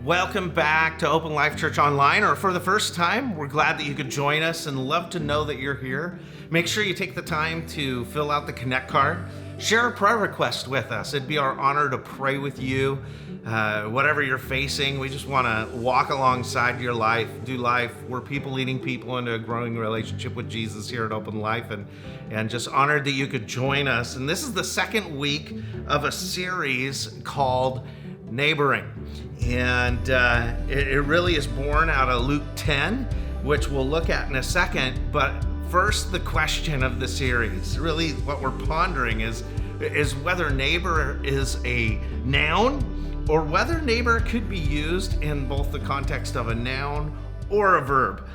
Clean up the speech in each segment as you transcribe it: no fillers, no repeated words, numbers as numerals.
Welcome back to Open Life Church Online, or for the first time, we're glad that you could join us and love to know that you're here. Make sure you take the time to fill out the Connect card. Share a prayer request with us. It'd be our honor to pray with you. Whatever you're facing, we just want to walk alongside your life, do life. We're people leading people into a growing relationship with Jesus here at Open Life, and just honored that you could join us. And this is the second week of a series called Neighboring. And it really is born out of Luke 10, which we'll look at in a second. But first, the question of the series, really what we're pondering is whether neighbor is a noun or whether neighbor could be used in both the context of a noun or a verb.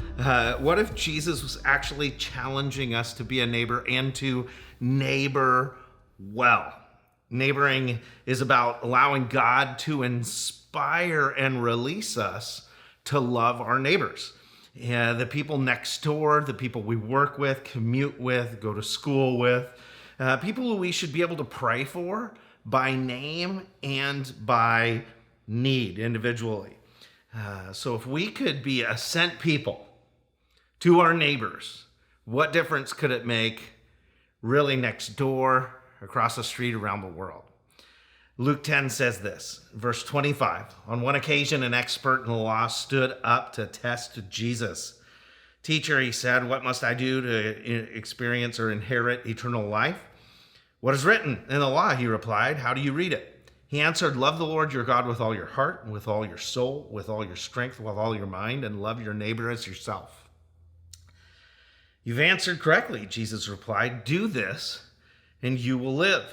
What if Jesus was actually challenging us to be a neighbor and to neighbor well? Neighboring is about allowing God to inspire and release us to love our neighbors. The people next door, the people we work with, commute with, go to school with, people who we should be able to pray for by name and by need individually. So if we could be a sent people to our neighbors, what difference could it make really next door, across the street, around the world? Luke 10 says this, verse 25, on one occasion, an expert in the law stood up to test Jesus. Teacher, he said, what must I do to experience or inherit eternal life? What is written in the law? He replied. How do you read it? He answered, love the Lord your God with all your heart, and with all your soul, with all your strength, with all your mind, and love your neighbor as yourself. You've answered correctly, Jesus replied. Do this, and you will live.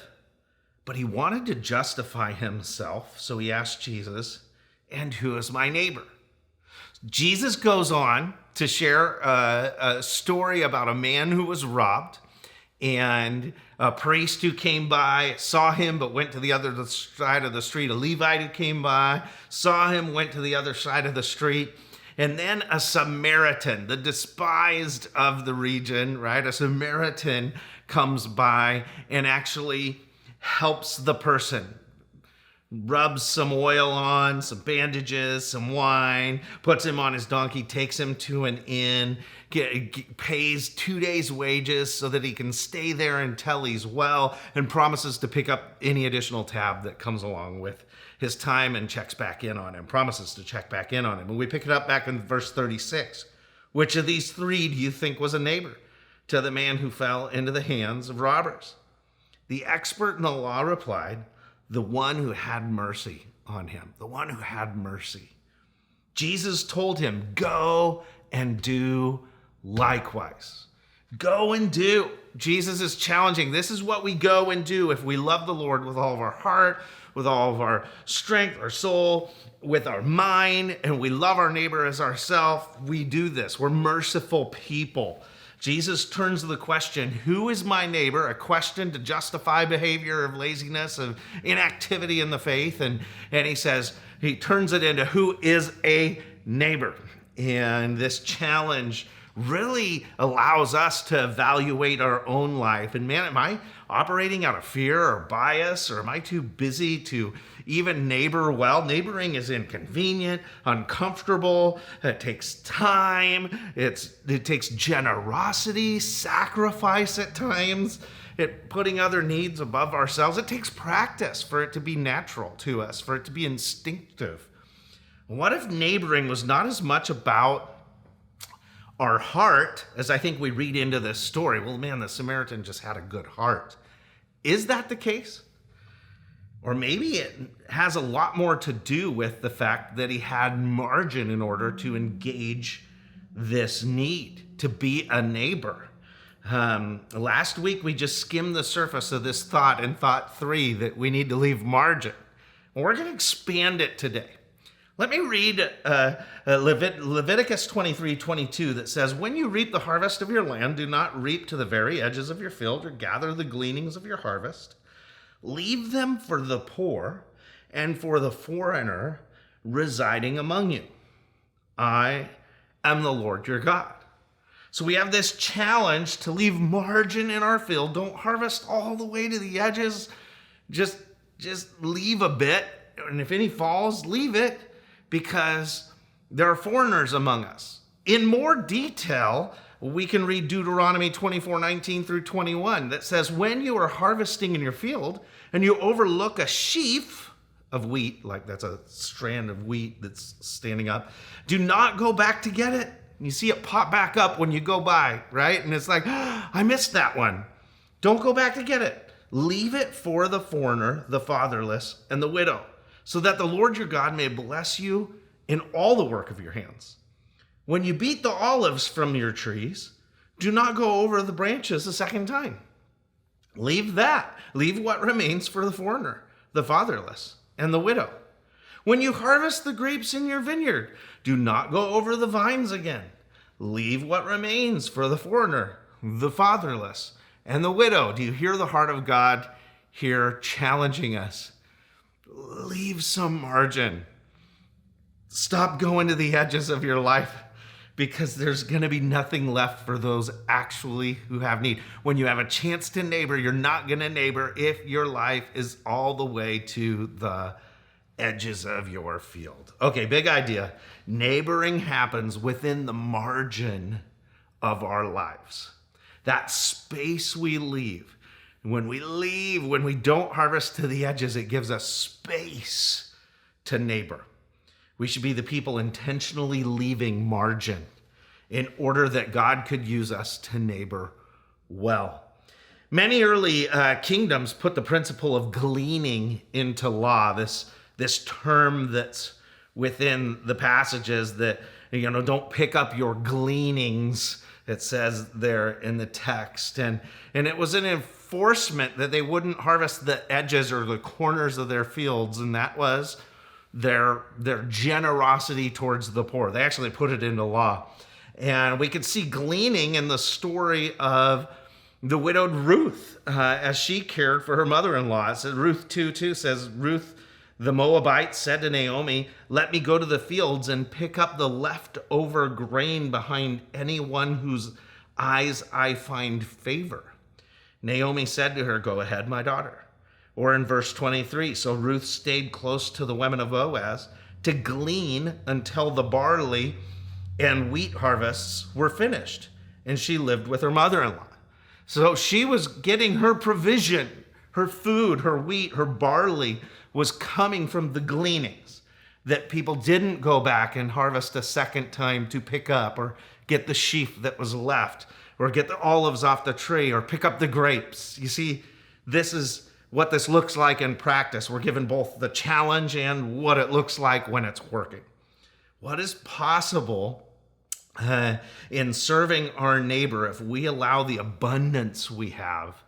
But he wanted to justify himself, so he asked Jesus, and who is my neighbor? Jesus goes on to share a story about a man who was robbed, and a priest who came by saw him but went to the other side of the street. A Levite who came by saw him, went to the other side of the street. And then a Samaritan, the despised of the region, right? A Samaritan comes by and actually helps the person, rubs some oil on, some bandages, some wine, puts him on his donkey, takes him to an inn, pays 2 days' wages so that he can stay there until he's well, and promises to pick up any additional tab that comes along with his time and checks back in on him, promises to check back in on him. And we pick it up back in verse 36. Which of these three do you think was a neighbor to the man who fell into the hands of robbers? The expert in the law replied, the one who had mercy on him, the one who had mercy. Jesus told him, go and do likewise. Go and do. Jesus is challenging. This is what we go and do if we love the Lord with all of our heart, with all of our strength, our soul, with our mind, and we love our neighbor as ourselves. We do this. We're merciful people. Jesus turns to the question, who is my neighbor? A question to justify behavior of laziness, of inactivity in the faith. And he says, he turns it into who is a neighbor. And this challenge really allows us to evaluate our own life. And man, am I operating out of fear or bias, or am I too busy to even neighbor well? Neighboring is inconvenient, uncomfortable. It takes time. It takes generosity, sacrifice at times. Putting other needs above ourselves. It takes practice for it to be natural to us, for it to be instinctive. What if neighboring was not as much about our heart as I think we read into this story? Well, man, the Samaritan just had a good heart. Is that the case? Or maybe it has a lot more to do with the fact that he had margin in order to engage this need, to be a neighbor. Last week, we just skimmed the surface of this thought in thought 3 that we need to leave margin. And we're going to expand it today. Let me read Leviticus 23:22 that says, when you reap the harvest of your land, do not reap to the very edges of your field or gather the gleanings of your harvest. Leave them for the poor and for the foreigner residing among you. I am the Lord your God. So we have this challenge to leave margin in our field. Don't harvest all the way to the edges. Just leave a bit. And if any falls, leave it. because there are foreigners among us. In more detail, we can read Deuteronomy 24:19 through 21 that says, when you are harvesting in your field and you overlook a sheaf of wheat, like that's a strand of wheat that's standing up, do not go back to get it. You see it pop back up when you go by, right? And it's like, I missed that one. Don't go back to get it. Leave it for the foreigner, the fatherless, and the widow, so that the Lord your God may bless you in all the work of your hands. When you beat the olives from your trees, do not go over the branches a second time. Leave that. Leave what remains for the foreigner, the fatherless, and the widow. When you harvest the grapes in your vineyard, do not go over the vines again. Leave what remains for the foreigner, the fatherless, and the widow. Do you hear the heart of God here challenging us? Leave some margin. Stop going to the edges of your life, because there's going to be nothing left for those actually who have need. When you have a chance to neighbor, you're not going to neighbor if your life is all the way to the edges of your field. Okay, big idea. Neighboring happens within the margin of our lives. That space we leave. When we don't harvest to the edges, it gives us space to neighbor. We should be the people intentionally leaving margin in order that God could use us to neighbor well. Many early kingdoms put the principle of gleaning into law, this term that's within the passages that, don't pick up your gleanings, it says there in the text. And it was an enforcement that they wouldn't harvest the edges or the corners of their fields, and that was their generosity towards the poor. They actually put it into law. And we could see gleaning in the story of the widowed Ruth as she cared for her mother-in-law. It says, Ruth 2:2 says, Ruth the Moabite said to Naomi, let me go to the fields and pick up the leftover grain behind anyone whose eyes I find favor. Naomi said to her, go ahead, my daughter. Or in verse 23, so Ruth stayed close to the women of Boaz to glean until the barley and wheat harvests were finished, and she lived with her mother-in-law. So she was getting her provision, her food, her wheat, her barley was coming from the gleanings that people didn't go back and harvest a second time to pick up, or get the sheaf that was left, or get the olives off the tree, or pick up the grapes. You see, this is what this looks like in practice. We're given both the challenge and what it looks like when it's working. What is possible in serving our neighbor if we allow the abundance we have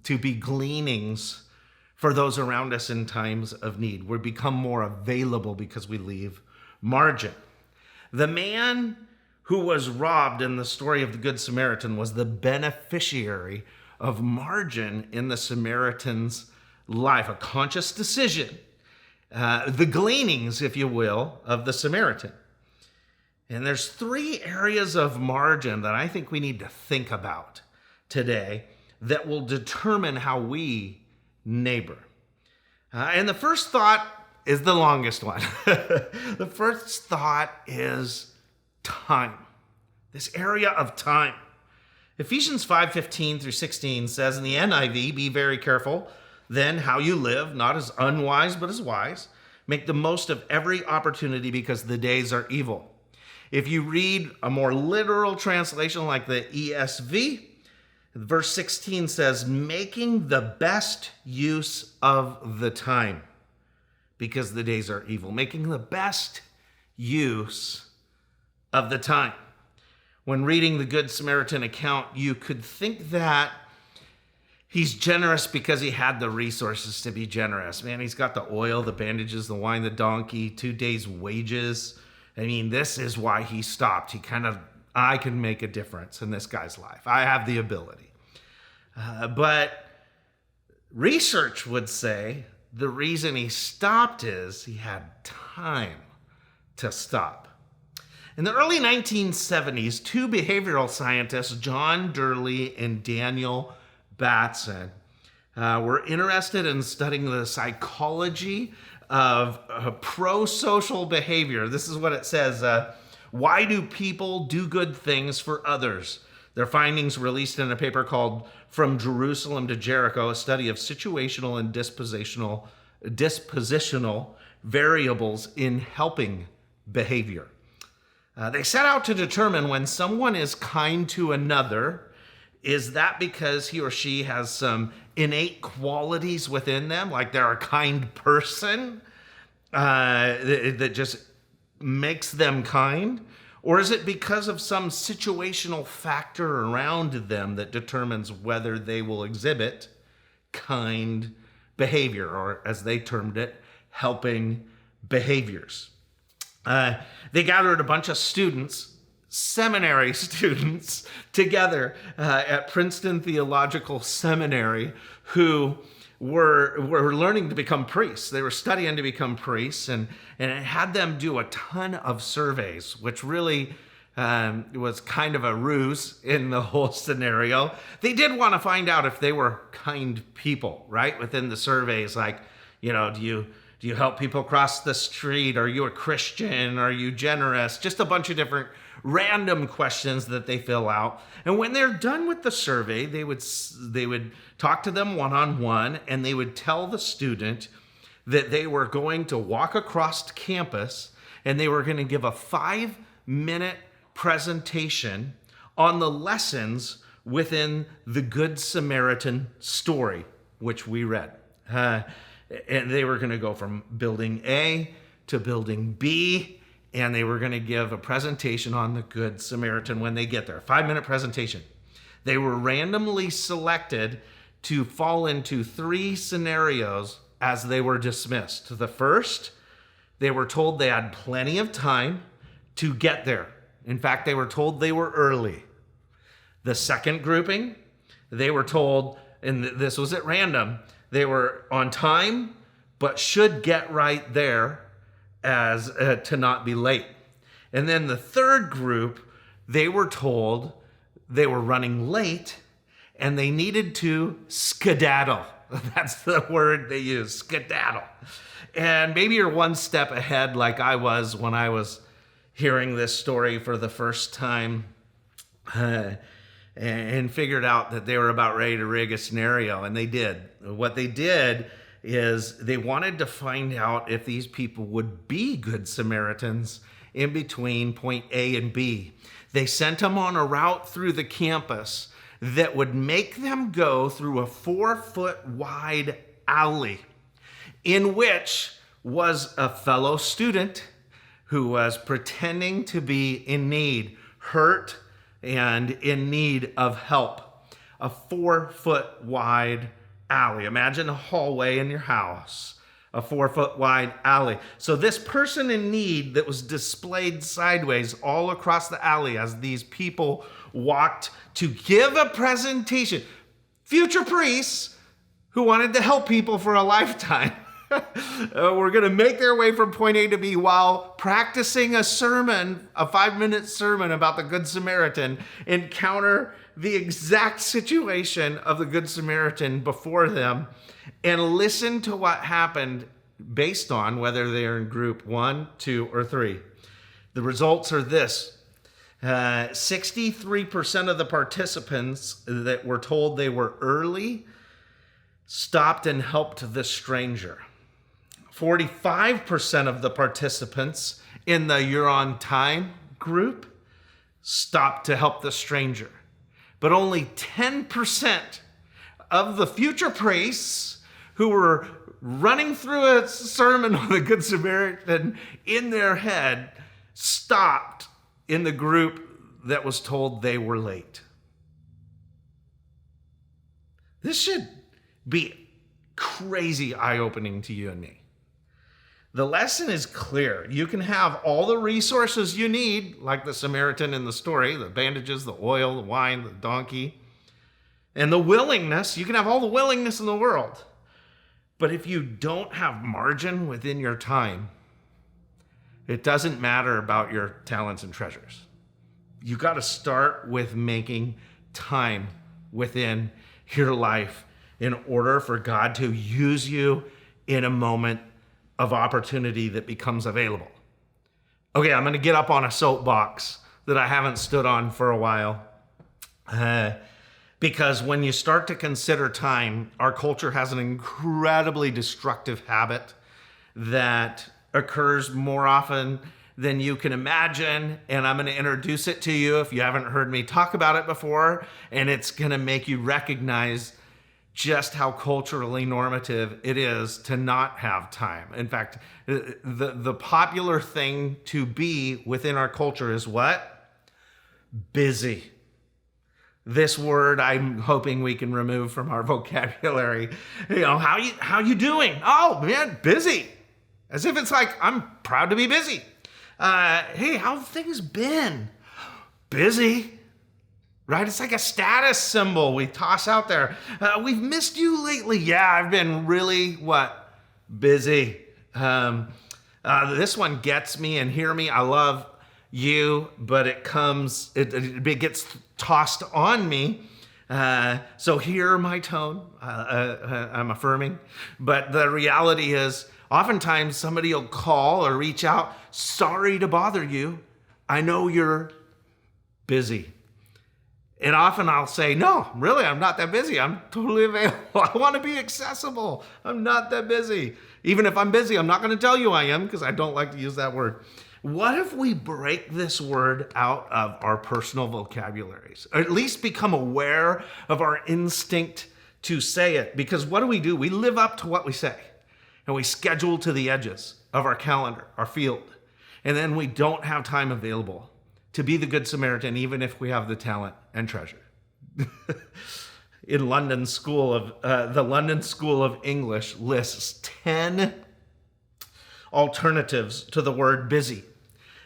to be gleanings for those around us in times of need? We become more available because we leave margin. The man who was robbed in the story of the Good Samaritan was the beneficiary of margin in the Samaritan's life, a conscious decision, the gleanings, if you will, of the Samaritan. And there's 3 areas of margin that I think we need to think about today that will determine how we neighbor. And the first thought is the longest one. The first thought is time. This area of time. Ephesians 5:15 through 16 says in the NIV, be very careful then how you live, not as unwise, but as wise. Make the most of every opportunity because the days are evil. If you read a more literal translation like the ESV, verse 16 says, making the best use of the time because the days are evil. Making the best use of the time. When reading the Good Samaritan account, you could think that he's generous because he had the resources to be generous. Man, he's got the oil, the bandages, the wine, the donkey, 2 days' wages. I mean, this is why he stopped. I can make a difference in this guy's life. I have the ability. But research would say the reason he stopped is he had time to stop. In the early 1970s, 2 behavioral scientists, John Durley and Daniel Batson, were interested in studying the psychology of pro-social behavior. This is what it says. Why do people do good things for others? Their findings released in a paper called From Jerusalem to Jericho, a study of situational and dispositional variables in helping behavior. They set out to determine when someone is kind to another, is that because he or she has some innate qualities within them, like they're a kind person that just makes them kind? Or is it because of some situational factor around them that determines whether they will exhibit kind behavior, or as they termed it, helping behaviors? They gathered a bunch of students, seminary students, together at Princeton Theological Seminary who were learning to become priests. They were studying to become priests, and it had them do a ton of surveys, which really was kind of a ruse in the whole scenario. They did want to find out if they were kind people, right? Within the surveys, like, do you help people cross the street? Are you a Christian? Are you generous? Just a bunch of different random questions that they fill out. And when they're done with the survey, they would talk to them one-on-one, and they would tell the student that they were going to walk across campus and they were going to give a 5-minute presentation on the lessons within the Good Samaritan story, which we read. And they were going to go from building A to building B, and they were going to give a presentation on the Good Samaritan when they get there. 5-minute presentation. They were randomly selected to fall into 3 scenarios as they were dismissed. The first, they were told they had plenty of time to get there. In fact, they were told they were early. The second grouping, they were told, and this was at random, they were on time, but should get right there as to not be late. And then the third group, they were told they were running late and they needed to skedaddle. That's the word they use, skedaddle. And maybe you're one step ahead like I was when I was hearing this story for the first time. And figured out that they were about ready to rig a scenario, and they did. What they did is they wanted to find out if these people would be good Samaritans in between point A and B. They sent them on a route through the campus that would make them go through a 4-foot wide alley in which was a fellow student who was pretending to be in need, hurt, and in need of help. A 4-foot wide alley. Imagine a hallway in your house, a 4-foot wide alley. So this person in need that was displayed sideways all across the alley as these people walked to give a presentation. Future priests who wanted to help people for a lifetime. Were going to make their way from point A to B while practicing a sermon, a 5-minute sermon about the Good Samaritan, encounter the exact situation of the Good Samaritan before them, and listen to what happened based on whether they're in group 1, 2, or 3. The results are this. 63% of the participants that were told they were early stopped and helped the stranger. 45% of the participants in the You're on Time group stopped to help the stranger. But only 10% of the future priests who were running through a sermon on the Good Samaritan in their head stopped in the group that was told they were late. This should be crazy eye-opening to you and me. The lesson is clear. You can have all the resources you need, like the Samaritan in the story, the bandages, the oil, the wine, the donkey, and the willingness. You can have all the willingness in the world. But if you don't have margin within your time, it doesn't matter about your talents and treasures. You got to start with making time within your life in order for God to use you in a moment of opportunity that becomes available. Okay, I'm going to get up on a soapbox that I haven't stood on for a while. Because when you start to consider time, our culture has an incredibly destructive habit that occurs more often than you can imagine. And I'm going to introduce it to you if you haven't heard me talk about it before. And it's going to make you recognize just how culturally normative it is to not have time. In fact, the popular thing to be within our culture is what? Busy. This word I'm hoping we can remove from our vocabulary. How you doing? Oh man, busy. As if it's like, I'm proud to be busy. Hey, how have things been? Busy. Right? It's like a status symbol we toss out there. We've missed you lately. Yeah, I've been really, busy. This one gets me, and hear me, I love you, but it gets tossed on me. So hear my tone. I'm affirming. But the reality is, oftentimes somebody will call or reach out, sorry to bother you. I know you're busy. And often I'll say, no, really, I'm not that busy. I'm totally available. I want to be accessible. I'm not that busy. Even if I'm busy, I'm not going to tell you I am because I don't like to use that word. What if we break this word out of our personal vocabularies, or at least become aware of our instinct to say it? Because what do? We live up to what we say, and we schedule to the edges of our calendar, our field, and then we don't have time available to be the Good Samaritan, even if we have the talent and treasure. In London the London School of English lists 10 alternatives to the word busy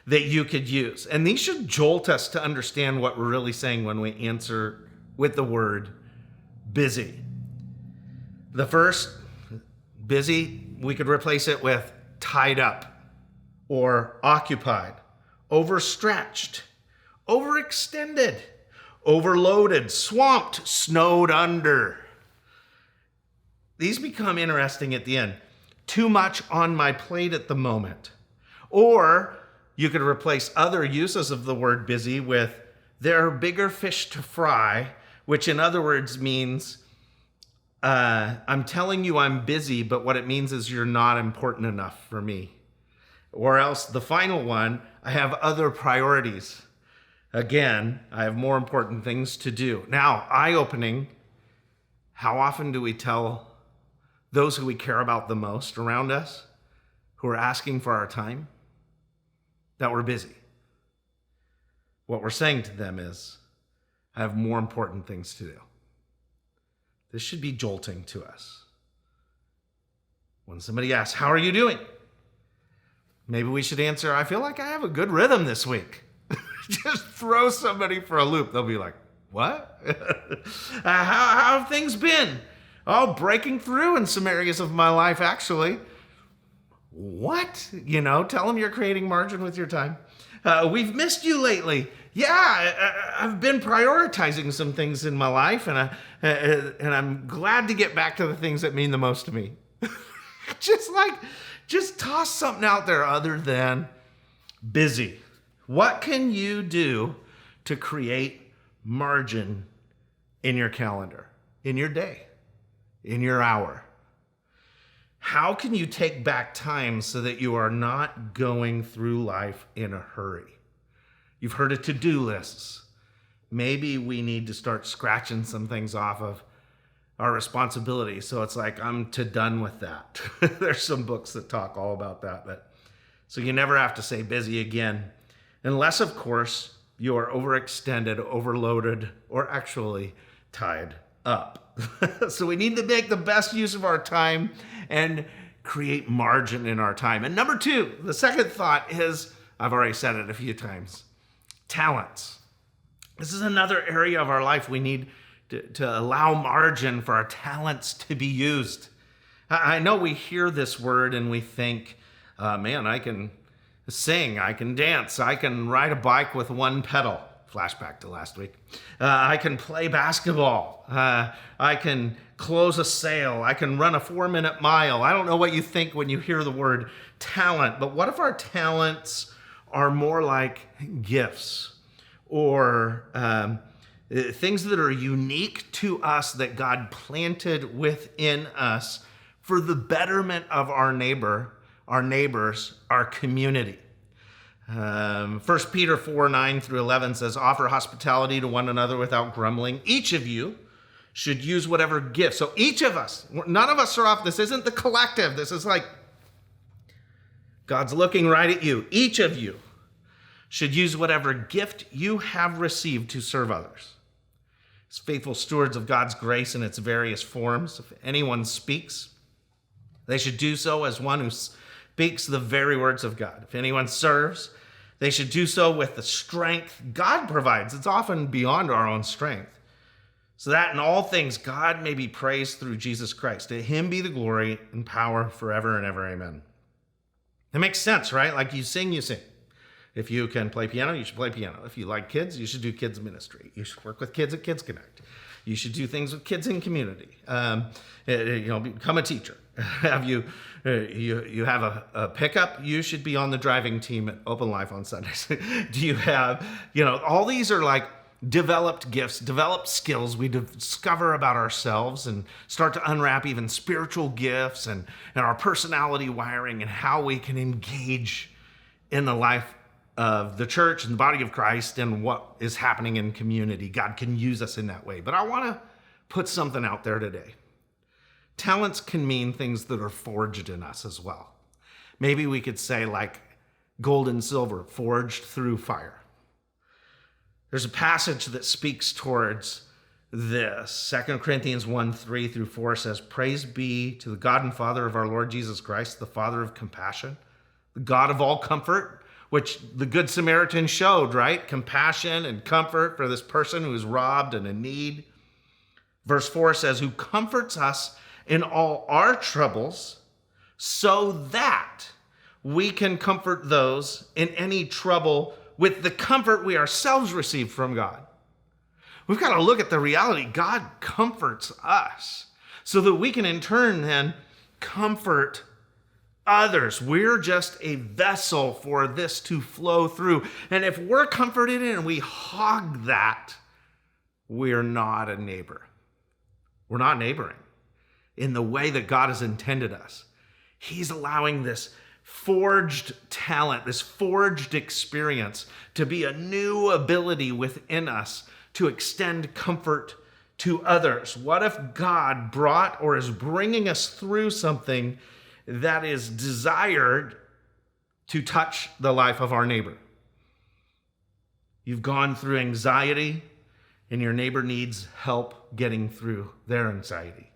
that you could use. And these should jolt us to understand what we're really saying when we answer with the word busy. The first, busy, we could replace it with tied up or occupied, overstretched, overextended, overloaded, swamped, snowed under. These become interesting at the end. Too much on my plate at the moment. Or you could replace other uses of the word busy with there are bigger fish to fry, which in other words means I'm telling you I'm busy, but what it means is you're not important enough for me. Or else the final one, I have other priorities. Again, I have more important things to do. Now, eye-opening, how often do we tell those who we care about the most around us, who are asking for our time, that we're busy? What we're saying to them is, I have more important things to do. This should be jolting to us. When somebody asks, how are you doing? Maybe we should answer, I feel like I have a good rhythm this week. Just throw somebody for a loop. They'll be like, what? How have things been? Oh, breaking through in some areas of my life, actually. What? Tell them you're creating margin with your time. We've missed you lately. Yeah, I've been prioritizing some things in my life, and I'm glad to get back to the things that mean the most to me. Just toss something out there other than busy. What can you do to create margin in your calendar, in your day, in your hour? How can you take back time so that you are not going through life in a hurry? You've heard of to-do lists. Maybe we need to start scratching some things off of our responsibility. So it's like, I'm done with that. There's some books that talk all about that. So you never have to say busy again. Unless, of course, you are overextended, overloaded, or actually tied up. So we need to make the best use of our time and create margin in our time. And number two, the second thought is, I've already said it a few times, talents. This is another area of our life we need to allow margin for our talents to be used. I know we hear this word and we think, man, I can sing, I can dance, I can ride a bike with one pedal. flashback to last week. I can play basketball. I can close a sale. I can run a 4-minute mile. I don't know what you think when you hear the word talent, but what if our talents are more like gifts or things that are unique to us that God planted within us for the betterment of our neighbors, our community. 1 Peter 4:9-11 says, offer hospitality to one another without grumbling. Each of you should use whatever gift. So each of us, none of us are off. This isn't the collective. This is like God's looking right at you. Each of you should use whatever gift you have received to serve others. As faithful stewards of God's grace in its various forms, if anyone speaks, they should do so as one who speaks the very words of God. If anyone serves, they should do so with the strength God provides. It's often beyond our own strength. So that in all things, God may be praised through Jesus Christ. To him be the glory and power forever and ever. Amen. It makes sense, right? Like you sing, you sing. If you can play piano, you should play piano. If you like kids, you should do kids ministry. You should work with kids at Kids Connect. You should do things with kids in community. Become a teacher. You have a pickup? You should be on the driving team at Open Life on Sundays. Do you have, all these are like developed gifts, developed skills we discover about ourselves and start to unwrap even spiritual gifts and our personality wiring and how we can engage in the life of the church and the body of Christ and what is happening in community. God can use us in that way. But I want to put something out there today. Talents can mean things that are forged in us as well. Maybe we could say like gold and silver forged through fire. There's a passage that speaks towards this. 2 Corinthians 1:3-4 says, praise be to the God and Father of our Lord Jesus Christ, the Father of compassion, the God of all comfort, which the Good Samaritan showed, right? Compassion and comfort for this person who is robbed and in need. Verse 4 says, who comforts us in all our troubles so that we can comfort those in any trouble with the comfort we ourselves receive from God. We've got to look at the reality. God comforts us so that we can in turn then comfort others. We're just a vessel for this to flow through. And if we're comforted and we hog that, we're not a neighbor. We're not neighboring in the way that God has intended us. He's allowing this forged talent, this forged experience to be a new ability within us to extend comfort to others. What if God brought or is bringing us through something that is desired to touch the life of our neighbor? You've gone through anxiety and your neighbor needs help getting through their anxiety.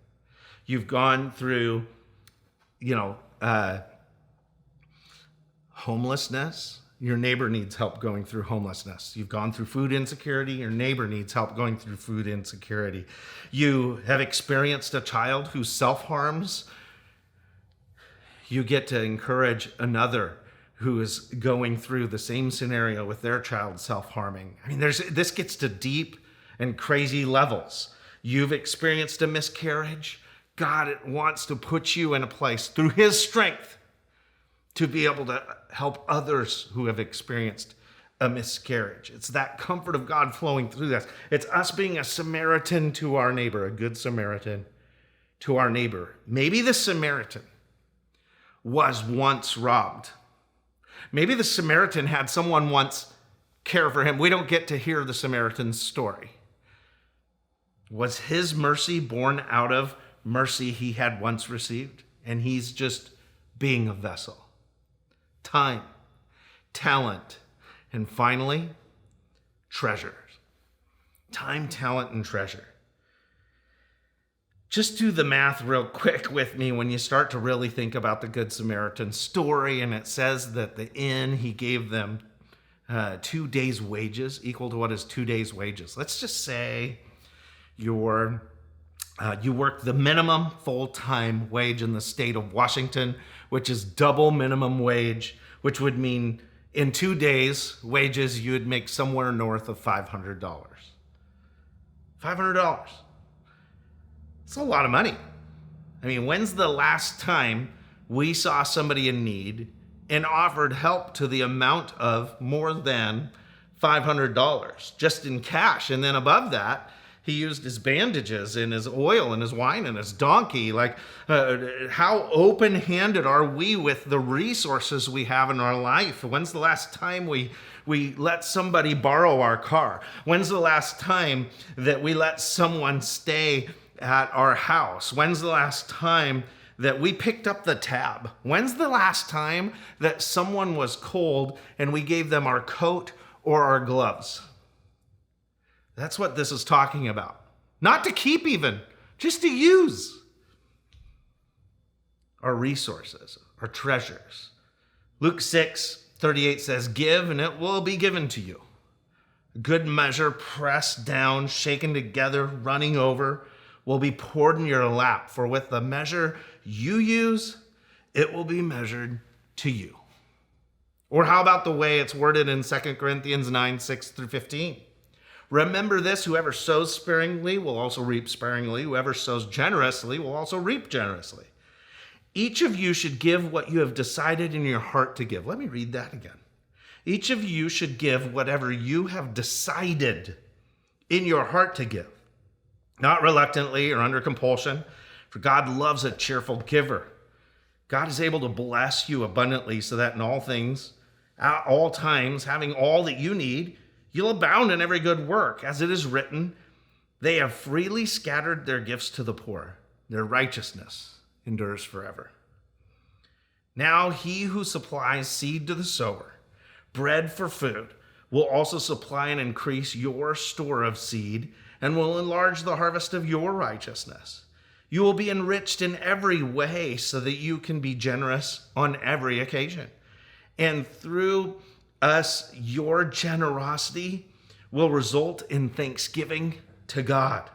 You've gone through, homelessness. Your neighbor needs help going through homelessness. You've gone through food insecurity. Your neighbor needs help going through food insecurity. You have experienced a child who self-harms. You get to encourage another who is going through the same scenario with their child self-harming. I mean, this gets to deep and crazy levels. You've experienced a miscarriage. God wants to put you in a place through his strength to be able to help others who have experienced a miscarriage. It's that comfort of God flowing through this. It's us being a Samaritan to our neighbor, a good Samaritan to our neighbor. Maybe the Samaritan was once robbed. Maybe the Samaritan had someone once care for him. We don't get to hear the Samaritan's story. Was his mercy born out of mercy he had once received? And he's just being a vessel. Time, talent, and finally, treasures. Time, talent, and treasure. Just do the math real quick with me when you start to really think about the Good Samaritan story, and it says that the inn, he gave them 2 days' wages, equal to what is 2 days' wages. Let's just say you work the minimum full-time wage in the state of Washington, which is double minimum wage, which would mean In 2 days' wages, you would make somewhere north of $500. $500. It's a lot of money. I mean, when's the last time we saw somebody in need and offered help to the amount of more than $500 just in cash? And then above that, he used his bandages and his oil and his wine and his donkey. Like, how open-handed are we with the resources we have in our life? When's the last time we let somebody borrow our car? When's the last time that we let someone stay at our house? When's the last time that we picked up the tab? When's the last time that someone was cold and we gave them our coat or our gloves? That's what this is talking about. Not to keep even, just to use our resources, our treasures. Luke 6:38 says, "Give and it will be given to you. A good measure, pressed down, shaken together, running over, will be poured in your lap. For with the measure you use, it will be measured to you." Or how about the way it's worded in 2 Corinthians 9:6-15? "Remember this, whoever sows sparingly will also reap sparingly. Whoever sows generously will also reap generously. Each of you should give what you have decided in your heart to give." Let me read that again. "Each of you should give whatever you have decided in your heart to give, not reluctantly or under compulsion, for God loves a cheerful giver." God is able to bless you abundantly so that in all things, at all times, having all that you need, you'll abound in every good work. As it is written, "They have freely scattered their gifts to the poor. Their righteousness endures forever." Now he who supplies seed to the sower, bread for food, will also supply and increase your store of seed and will enlarge the harvest of your righteousness. You will be enriched in every way so that you can be generous on every occasion. And through us, your generosity will result in thanksgiving to God.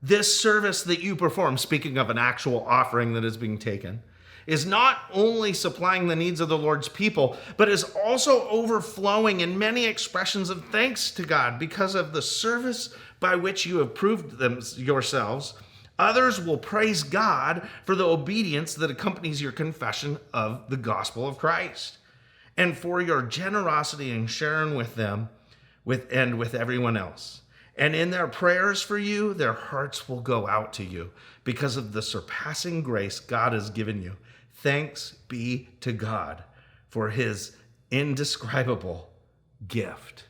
This service that you perform, speaking of an actual offering that is being taken, is not only supplying the needs of the Lord's people, but is also overflowing in many expressions of thanks to God because of the service by which you have proved them yourselves. Others will praise God for the obedience that accompanies your confession of the gospel of Christ, and for your generosity in sharing with them with everyone else. And in their prayers for you, their hearts will go out to you because of the surpassing grace God has given you. Thanks be to God for his indescribable gift.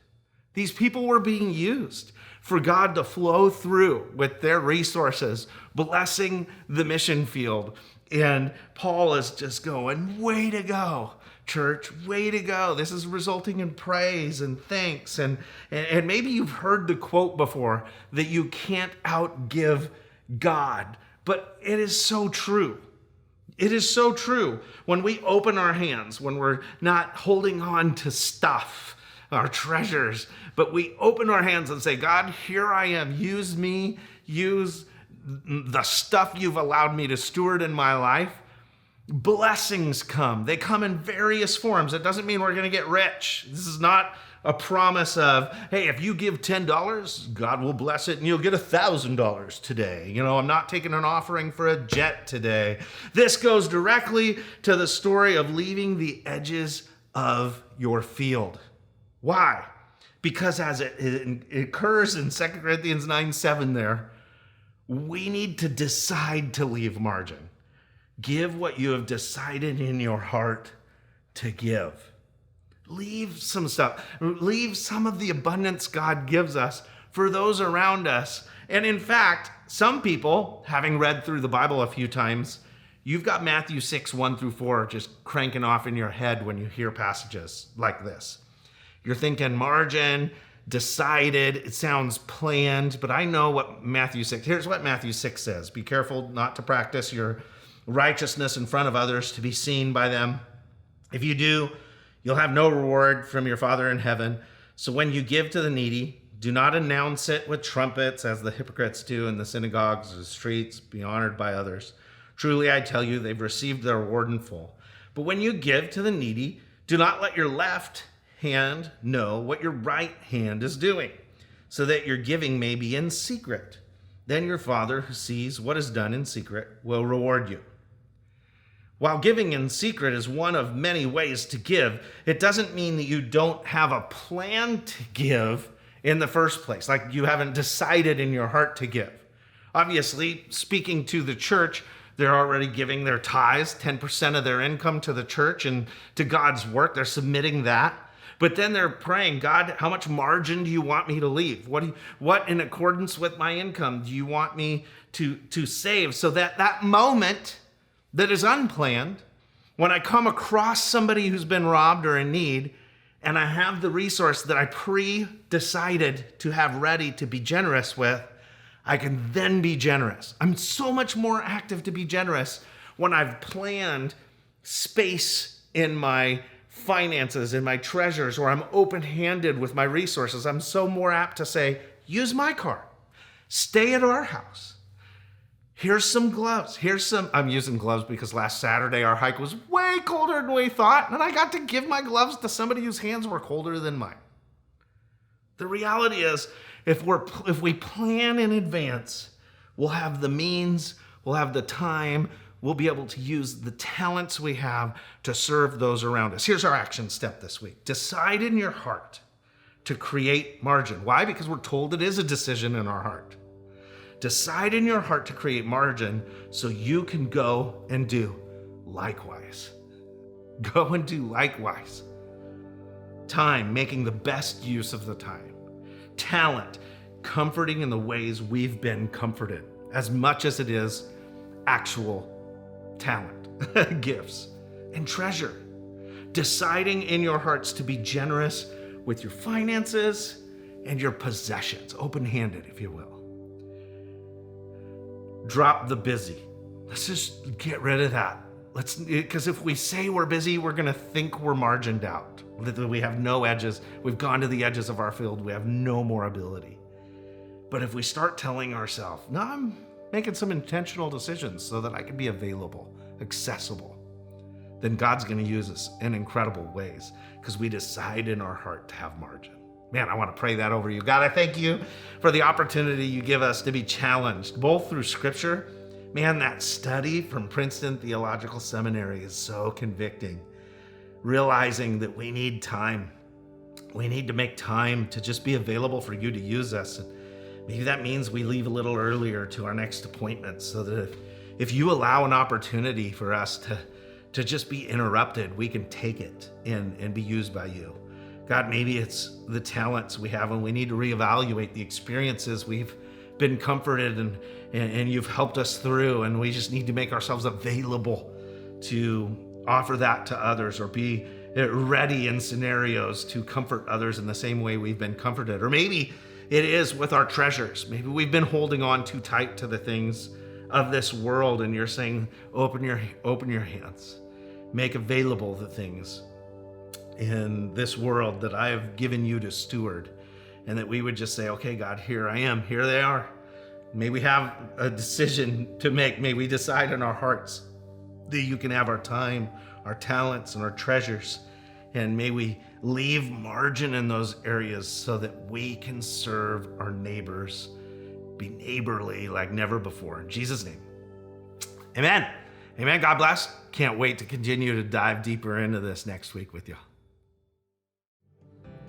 These people were being used for God to flow through with their resources, blessing the mission field. And Paul is just going, way to go, church, way to go. This is resulting in praise and thanks. And maybe you've heard the quote before that you can't outgive God, but it is so true. It is so true. When we open our hands, when we're not holding on to stuff, our treasures, but we open our hands and say, God, here I am. Use me. Use the stuff you've allowed me to steward in my life. Blessings come. They come in various forms. It doesn't mean we're going to get rich. This is not a promise of, hey, if you give $10, God will bless it and you'll get $1,000 today. You know, I'm not taking an offering for a jet today. This goes directly to the story of leaving the edges of your field. Why? Because as it occurs in 2 Corinthians 9:7 there, we need to decide to leave margin. Give what you have decided in your heart to give. Leave some stuff. Leave some of the abundance God gives us for those around us. And in fact, some people, having read through the Bible a few times, you've got Matthew 6:1-4 just cranking off in your head when you hear passages like this. You're thinking margin, decided, it sounds planned, but I know what Matthew 6, here's what Matthew 6 says. Be careful not to practice your righteousness in front of others to be seen by them. If you do, you'll have no reward from your Father in heaven. So when you give to the needy, do not announce it with trumpets as the hypocrites do in the synagogues or the streets, be honored by others. Truly, I tell you, they've received their reward in full. But when you give to the needy, do not let your left hand know what your right hand is doing, so that your giving may be in secret. Then your Father who sees what is done in secret will reward you. While giving in secret is one of many ways to give, it doesn't mean that you don't have a plan to give in the first place, like you haven't decided in your heart to give. Obviously, speaking to the church, they're already giving their tithes, 10% of their income to the church and to God's work. They're submitting that. But then they're praying, God, how much margin do you want me to leave? What in accordance with my income do you want me to save? So that moment that is unplanned, when I come across somebody who's been robbed or in need, and I have the resource that I pre-decided to have ready to be generous with, I can then be generous. I'm so much more active to be generous when I've planned space in my finances, in my treasures, or I'm open-handed with my resources. I'm so more apt to say, use my car, stay at our house. Here's some gloves. I'm using gloves because last Saturday our hike was way colder than we thought, and I got to give my gloves to somebody whose hands were colder than mine. The reality is, if we plan in advance, we'll have the means, we'll have the time, we'll be able to use the talents we have to serve those around us. Here's our action step this week. Decide in your heart to create margin. Why? Because we're told it is a decision in our heart. Decide in your heart to create margin so you can go and do likewise. Go and do likewise. Time, making the best use of the time. Talent, comforting in the ways we've been comforted, as much as it is actual talent, gifts, and treasure. Deciding in your hearts to be generous with your finances and your possessions, open-handed, if you will. Drop the busy. Let's just get rid of that. Because if we say we're busy, we're going to think we're margined out. That we have no edges. We've gone to the edges of our field. We have no more ability. But if we start telling ourselves, no, I'm making some intentional decisions so that I can be available, accessible, then God's going to use us in incredible ways because we decide in our heart to have margin. Man, I want to pray that over you. God, I thank you for the opportunity you give us to be challenged, both through Scripture. Man, that study from Princeton Theological Seminary is so convicting. Realizing that we need time. We need to make time to just be available for you to use us. And maybe that means we leave a little earlier to our next appointment so that if you allow an opportunity for us to just be interrupted, we can take it and be used by you. God, maybe it's the talents we have and we need to reevaluate the experiences we've been comforted and you've helped us through, and we just need to make ourselves available to offer that to others or be ready in scenarios to comfort others in the same way we've been comforted. Or maybe it is with our treasures. Maybe we've been holding on too tight to the things of this world, and you're saying, open your hands, make available the things in this world that I have given you to steward, and that we would just say, okay, God, here I am, here they are. May we have a decision to make. May we decide in our hearts that you can have our time, our talents, and our treasures, and may we leave margin in those areas so that we can serve our neighbors, be neighborly like never before. In Jesus' name, amen. Amen. God bless. Can't wait to continue to dive deeper into this next week with you.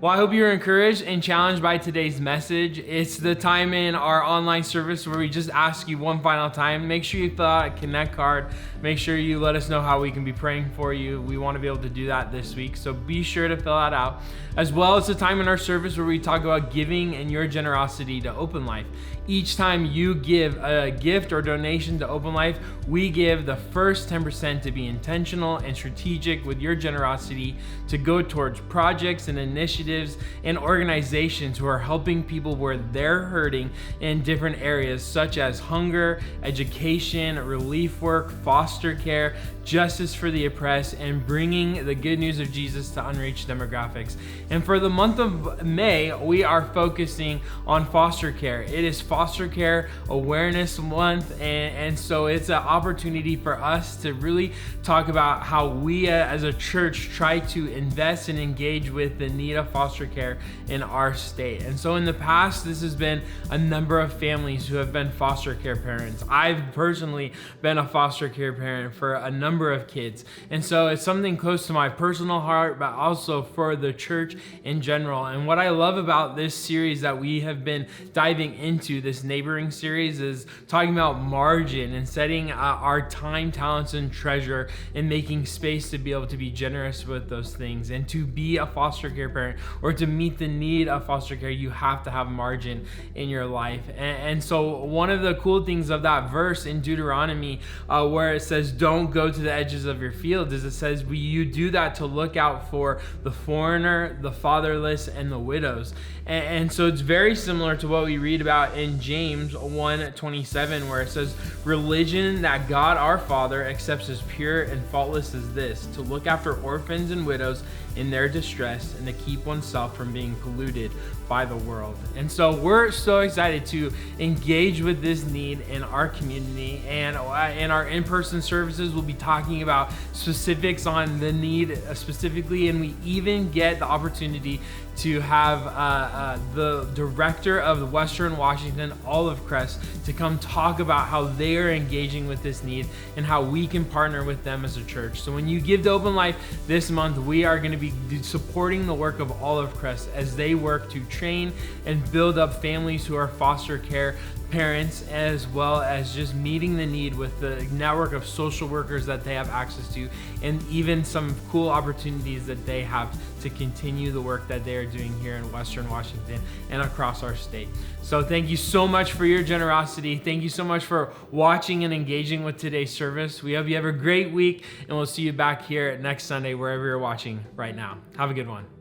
Well, I hope you're encouraged and challenged by today's message. It's the time in our online service where we just ask you one final time. Make sure you fill out a Connect card. Make sure you let us know how we can be praying for you. We want to be able to do that this week, so be sure to fill that out. As well, it's the time in our service where we talk about giving and your generosity to Open Life. Each time you give a gift or donation to Open Life, we give the first 10% to be intentional and strategic with your generosity to go towards projects and initiatives and organizations who are helping people where they're hurting in different areas such as hunger, education, relief work, foster care, justice for the oppressed, and bringing the good news of Jesus to unreached demographics. And for the month of May, we are focusing on foster care. It is Foster Care Awareness Month, and so it's an opportunity for us to really talk about how we as a church try to invest and engage with the need of foster care in our state. And so in the past, this has been a number of families who have been foster care parents. I've personally been a foster care parent for a number of kids. And so it's something close to my personal heart, but also for the church in general. And what I love about this series that we have been diving into, this neighboring series, is talking about margin and setting our time, talents, and treasure, and making space to be able to be generous with those things. And to be a foster care parent, or to meet the need of foster care, you have to have margin in your life. And so one of the cool things of that verse in Deuteronomy, where it says, don't go to the edges of your fields, is it says, you do that to look out for the foreigner, the fatherless, and the widows. And so it's very similar to what we read about in James 1:27, where it says, religion that God our Father accepts as pure and faultless as this, to look after orphans and widows in their distress, and to keep oneself from being polluted by the world. And so we're so excited to engage with this need in our community, and in our in-person services we'll be talking about specifics on the need specifically, and we even get the opportunity to have the director of the Western Washington Olive Crest to come talk about how they are engaging with this need and how we can partner with them as a church. So when you give to Open Life this month, we are going to be supporting the work of Olive Crest as they work to train and build up families who are foster care parents, as well as just meeting the need with the network of social workers that they have access to, and even some cool opportunities that they have to continue the work that they are doing here in Western Washington and across our state. So thank you so much for your generosity. Thank you so much for watching and engaging with today's service. We hope you have a great week, and we'll see you back here next Sunday wherever you're watching right now. Have a good one.